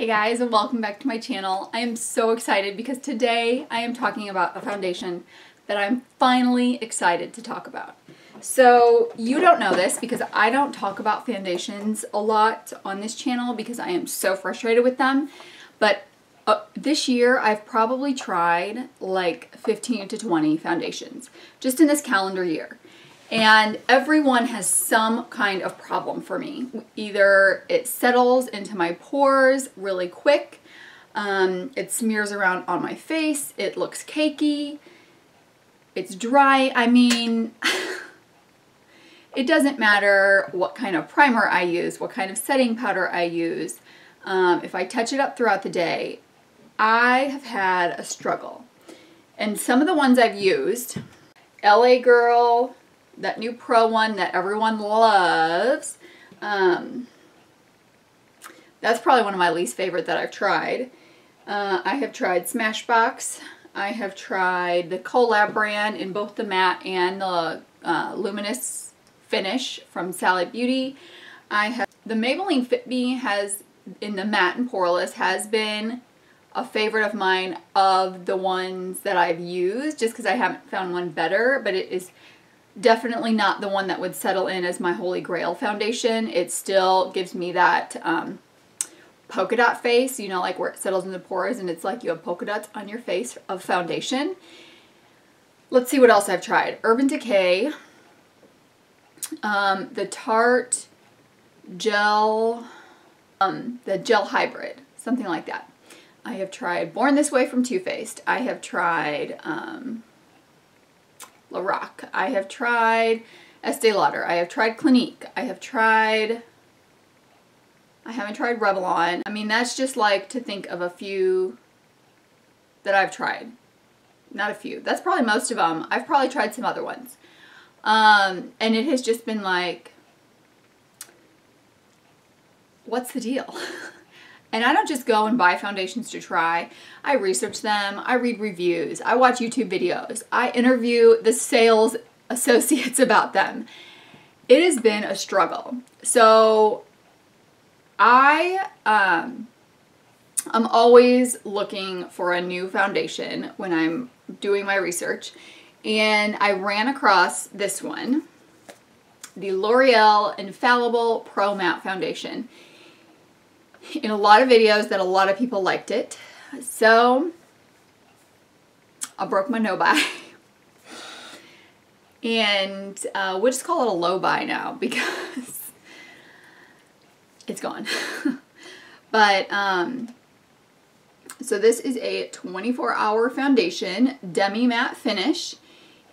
Hey guys, and welcome back to my channel. I am so excited because today I am talking about a foundation that I'm finally excited to talk about. So you don't know this because I don't talk about foundations a lot on this channel because I am so frustrated with them. But this year I've probably tried like 15 to 20 foundations just in this calendar year. And everyone has some kind of problem for me. Either it settles into my pores really quick, it smears around on my face, it looks cakey, it's dry. I mean, it doesn't matter what kind of primer I use, what kind of setting powder I use. If I touch it up throughout the day, I have had a struggle. And some of the ones I've used, LA Girl, that new Pro one that everyone loves, that's probably one of my least favorite that I've tried. I have tried Smashbox. I have tried the Collab brand in both the matte and the luminous finish from Sally Beauty. The Maybelline Fit Me has, in the matte and poreless, has been a favorite of mine of the ones that I've used, just because I haven't found one better, but it is definitely not the one that would settle in as my holy grail foundation. It still gives me that polka dot face, you know, like where it settles in the pores and it's like you have polka dots on your face of foundation. Let's see what else I've tried. Urban Decay, the Tarte Gel, the Gel Hybrid, something like that. I have tried Born This Way from Too Faced. I have tried Loreal. I have tried Estee Lauder. I have tried Clinique. I haven't tried Revlon. I mean, that's just like to think of a few that I've tried. Not a few. That's probably most of them. I've probably tried some other ones. And it has just been like, what's the deal? And I don't just go and buy foundations to try. I research them, I read reviews, I watch YouTube videos, I interview the sales associates about them. It has been a struggle. So I'm always looking for a new foundation when I'm doing my research. And I ran across this one, the Loreal Infallible Pro Matte Foundation, in a lot of videos that a lot of people liked it. So I broke my no buy. And we'll just call it a low buy now because it's gone. But so this is a 24-hour foundation, demi matte finish,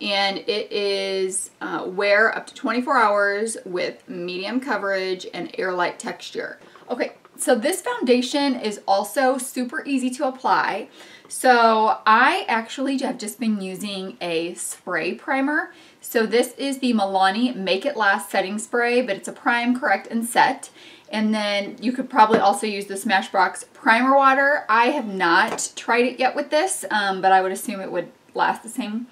and it is wear up to 24 hours with medium coverage and air-light texture. Okay. So this foundation is also super easy to apply. So I actually have just been using a spray primer. So this is the Milani Make It Last setting spray, but it's a prime, correct, and set. And then you could probably also use the Smashbox primer water. I have not tried it yet with this, but I would assume it would last the same.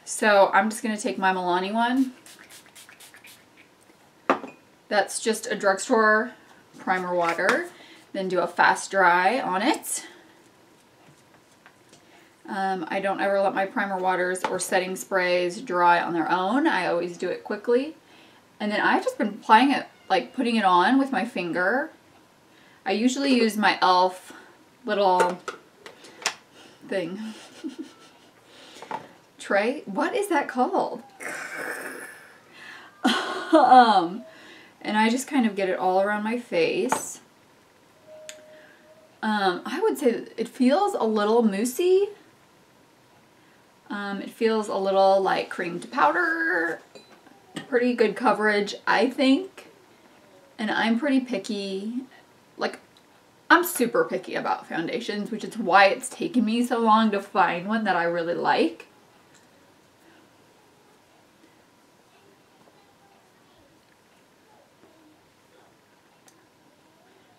So I'm just going to take my Milani one. That's just a drugstore primer water, then do a fast dry on it. I don't ever let my primer waters or setting sprays dry on their own. I always do it quickly. And then I've just been applying it, like putting it on with my finger. I usually use my e.l.f. little thing. Tray? What is that called? And I just kind of get it all around my face. I would say that it feels a little moussey. It feels a little like cream to powder. Pretty good coverage, I think. And I'm pretty picky. Like, I'm super picky about foundations, which is why it's taken me so long to find one that I really like.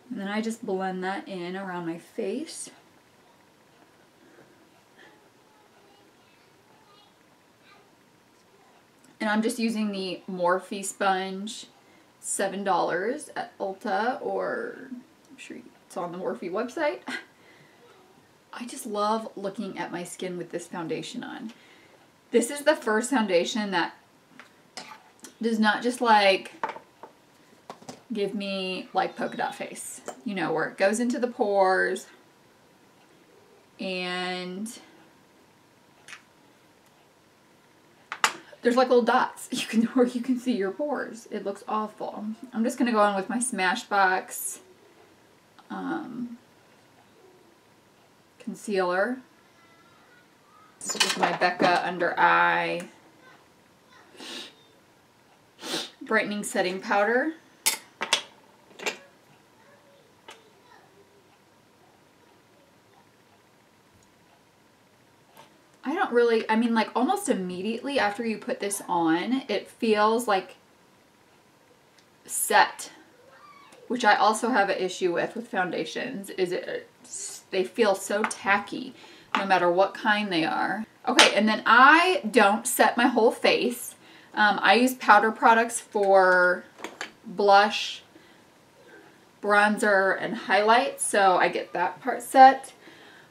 And then I just blend that in around my face. And I'm just using the Morphe sponge, $7 at Ulta, or I'm sure it's also on the Morphe website. I just love looking at my skin with this foundation on. This is the first foundation that does not just like give me like polka dot face, you know, where it goes into the pores and there's like little dots where you can see your pores. It looks awful. I'm just gonna go in with my Smashbox concealer. This is my Becca Under Eye Brightening Setting Powder. I mean, like almost immediately after you put this on, it feels like set, which I also have an issue with foundations, is they feel so tacky no matter what kind they are. Okay, and then I don't set my whole face. I use powder products for blush, bronzer, and highlight, so I get that part set.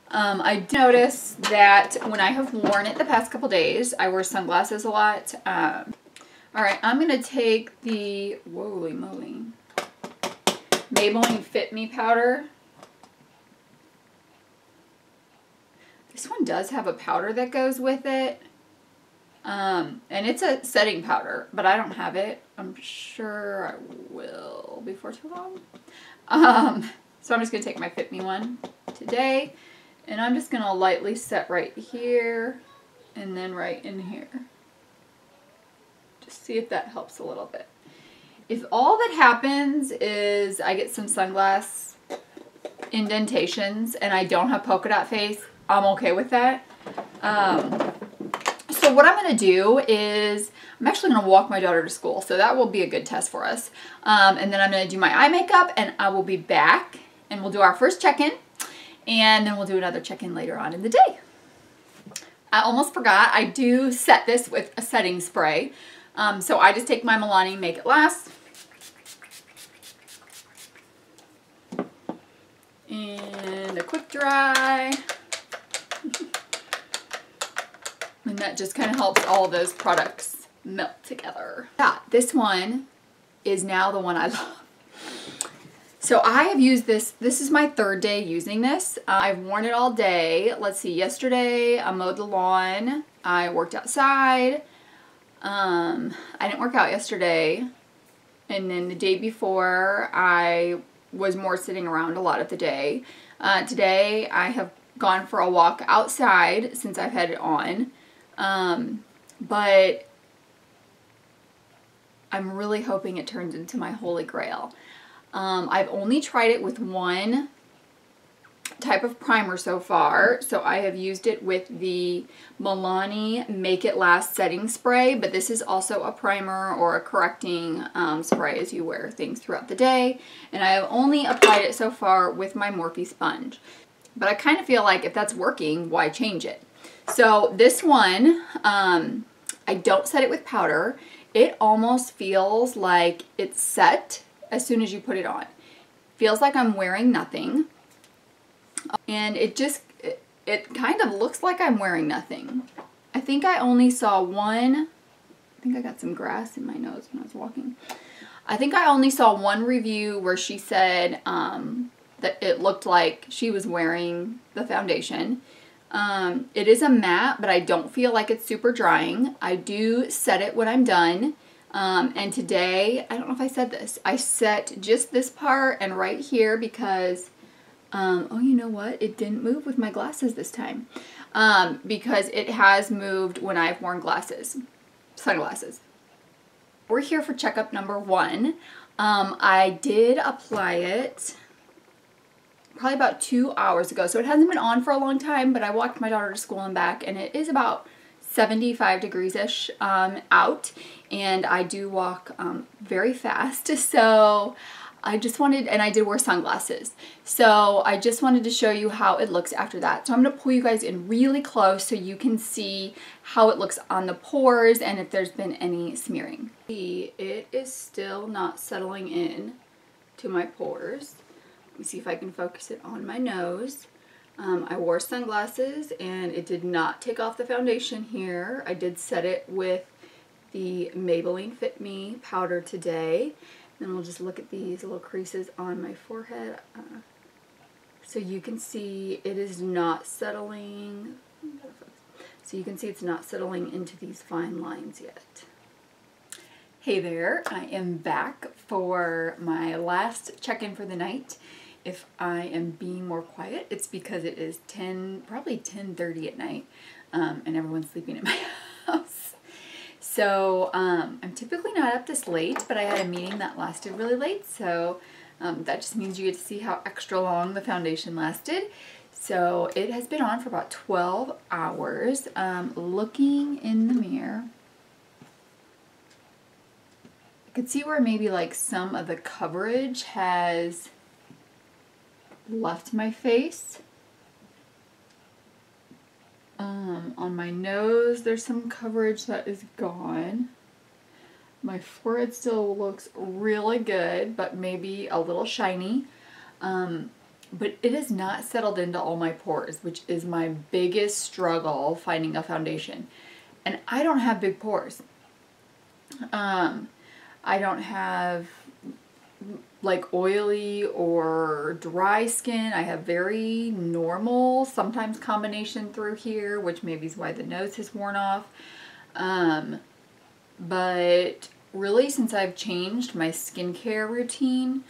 I do notice that when I have worn it the past couple days, I wear sunglasses a lot. Alright, I'm going to take the, holy moly, Maybelline Fit Me Powder. This one does have a powder that goes with it. And it's a setting powder, but I don't have it. I'm sure I will before too long. So I'm just going to take my Fit Me one today. And I'm just going to lightly set right here and then right in here. Just see if that helps a little bit. If all that happens is I get some sunglass indentations and I don't have polka dot face, I'm okay with that. So what I'm going to do is I'm actually going to walk my daughter to school. So that will be a good test for us. And then I'm going to do my eye makeup and I will be back and we'll do our first check-in. And then we'll do another check-in later on in the day. I almost forgot, I do set this with a setting spray. So I just take my Milani Make It Last. And a quick dry. And that just kind of helps all of those products melt together. Yeah, this one is now the one I love. So I have used this is my third day using this. I've worn it all day. Let's see, yesterday I mowed the lawn, I worked outside, I didn't work out yesterday, and then the day before I was more sitting around a lot of the day. Today I have gone for a walk outside since I've had it on, but I'm really hoping it turns into my holy grail. I've only tried it with one type of primer so far. So I have used it with the Milani Make It Last setting spray, but this is also a primer or a correcting spray as you wear things throughout the day. And I have only applied it so far with my Morphe sponge. But I kind of feel like if that's working, why change it? So this one, I don't set it with powder. It almost feels like it's set as soon as you put it on. Feels like I'm wearing nothing. And it kind of looks like I'm wearing nothing. I think I only saw one, I think I got some grass in my nose when I was walking. I think I only saw one review where she said that it looked like she was wearing the foundation. It is a matte, but I don't feel like it's super drying. I do set it when I'm done. And today, I don't know if I said this, I set just this part and right here because, oh, you know what? It didn't move with my glasses this time. Because it has moved when I've worn sunglasses. We're here for checkup number 1. I did apply it probably about 2 hours ago. So it hasn't been on for a long time, but I walked my daughter to school and back, and it is about 75 degrees-ish out, and I do walk very fast, so I just wanted, and I did wear sunglasses, so I just wanted to show you how it looks after that. So I'm going to pull you guys in really close so you can see how it looks on the pores and if there's been any smearing. It is still not settling in to my pores. Let me see if I can focus it on my nose. I wore sunglasses and it did not take off the foundation here. I did set it with the Maybelline Fit Me Powder today. Then we'll just look at these little creases on my forehead. So you can see it is not settling. So you can see it's not settling into these fine lines yet. Hey there, I am back for my last check-in for the night. If I am being more quiet, it's because it is probably 10:30 at night, and everyone's sleeping at my house. So I'm typically not up this late, but I had a meeting that lasted really late, so that just means you get to see how extra long the foundation lasted. So it has been on for about 12 hours. Looking in the mirror, I could see where maybe like some of the coverage has left my face. On my nose, there's some coverage that is gone. My forehead still looks really good, but maybe a little shiny. But it has not settled into all my pores, which is my biggest struggle finding a foundation. And I don't have big pores. I don't have like oily or dry skin. I have very normal, sometimes combination through here, which maybe is why the nose has worn off. But really, since I've changed my skincare routine,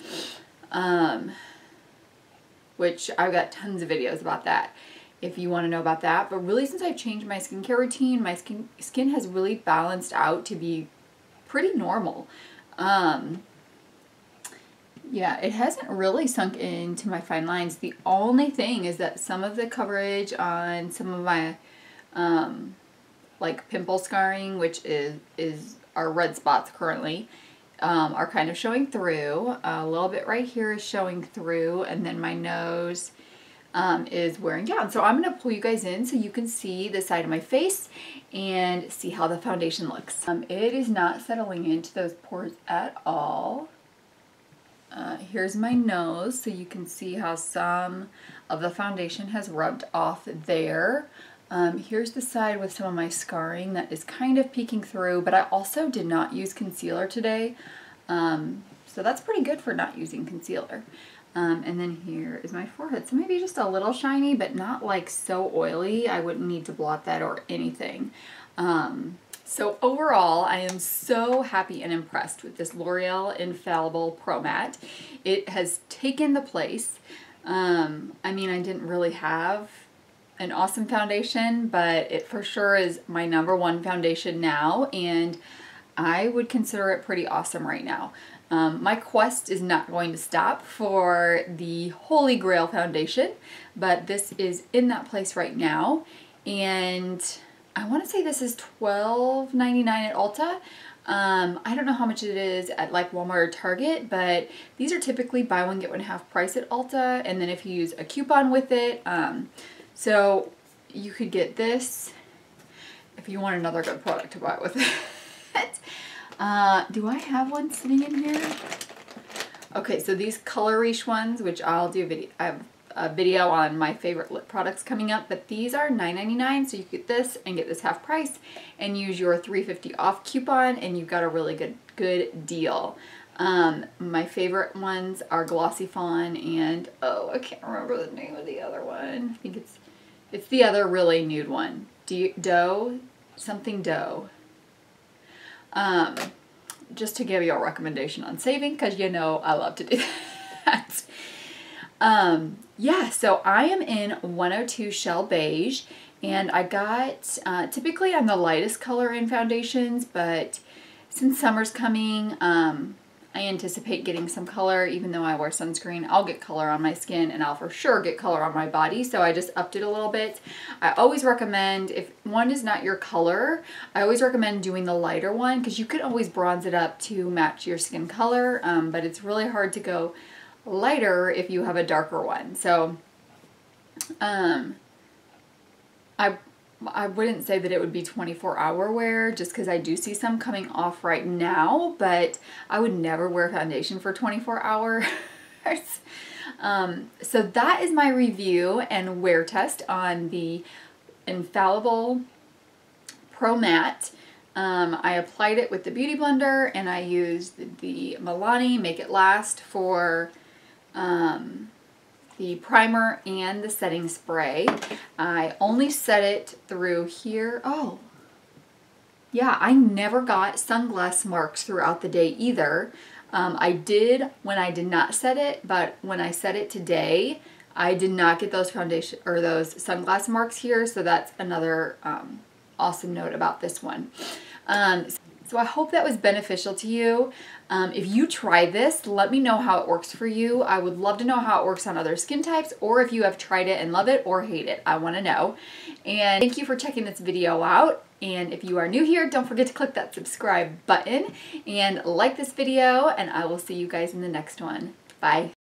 which I've got tons of videos about that if you want to know about that. But really, since I've changed my skincare routine, my skin has really balanced out to be pretty normal. Yeah, it hasn't really sunk into my fine lines. The only thing is that some of the coverage on some of my like pimple scarring, which is our red spots currently, are kind of showing through. A little bit right here is showing through, and then my nose is wearing down. So I'm going to pull you guys in so you can see the side of my face and see how the foundation looks. It is not settling into those pores at all. Here's my nose, so you can see how some of the foundation has rubbed off there. Here's the side with some of my scarring that is kind of peeking through, but I also did not use concealer today. So that's pretty good for not using concealer. And then here is my forehead. So maybe just a little shiny, but not like so oily. I wouldn't need to blot that or anything. So overall, I am so happy and impressed with this Loreal Infallible Pro Matte. It has taken the place. I mean, I didn't really have an awesome foundation, but it for sure is my #1 foundation now, and I would consider it pretty awesome right now. My quest is not going to stop for the Holy Grail foundation, but this is in that place right now, and I want to say this is $12.99 at Ulta. I don't know how much it is at like Walmart or Target, but these are typically buy one get one half price at Ulta, and then if you use a coupon with it, so you could get this if you want another good product to buy with it. Do I have one sitting in here? Okay, so these Color Riche ones, which I'll do a video, I have a video on my favorite lip products coming up, but these are $9.99, so you get this and get this half price and use your $3.50 off coupon, and you've got a really good deal. My favorite ones are Glossy Fawn and, oh, I can't remember the name of the other one. I think it's the other really nude one. Doe? Something Doe. Just to give you a recommendation on saving, because you know I love to do that. Yeah, so I am in 102 Shell Beige, and I got, typically I'm the lightest color in foundations, but since summer's coming, I anticipate getting some color. Even though I wear sunscreen, I'll get color on my skin, and I'll for sure get color on my body, so I just upped it a little bit. I always recommend, if one is not your color, I always recommend doing the lighter one, because you can always bronze it up to match your skin color, but it's really hard to go lighter if you have a darker one. So I wouldn't say that it would be 24-hour wear, just because I do see some coming off right now, but I would never wear foundation for 24 hours. So that is my review and wear test on the Infallible Pro Matte. I applied it with the Beauty Blender, and I used the Milani Make It Last for the primer and the setting spray. I only set it through here. Oh, yeah, I never got sunglass marks throughout the day either. I did when I did not set it, but when I set it today, I did not get those foundation or those sunglass marks here, so that's another awesome note about this one. So I hope that was beneficial to you. If you try this, let me know how it works for you. I would love to know how it works on other skin types, or if you have tried it and love it or hate it. I want to know. And thank you for checking this video out. And if you are new here, don't forget to click that subscribe button and like this video, and I will see you guys in the next one. Bye.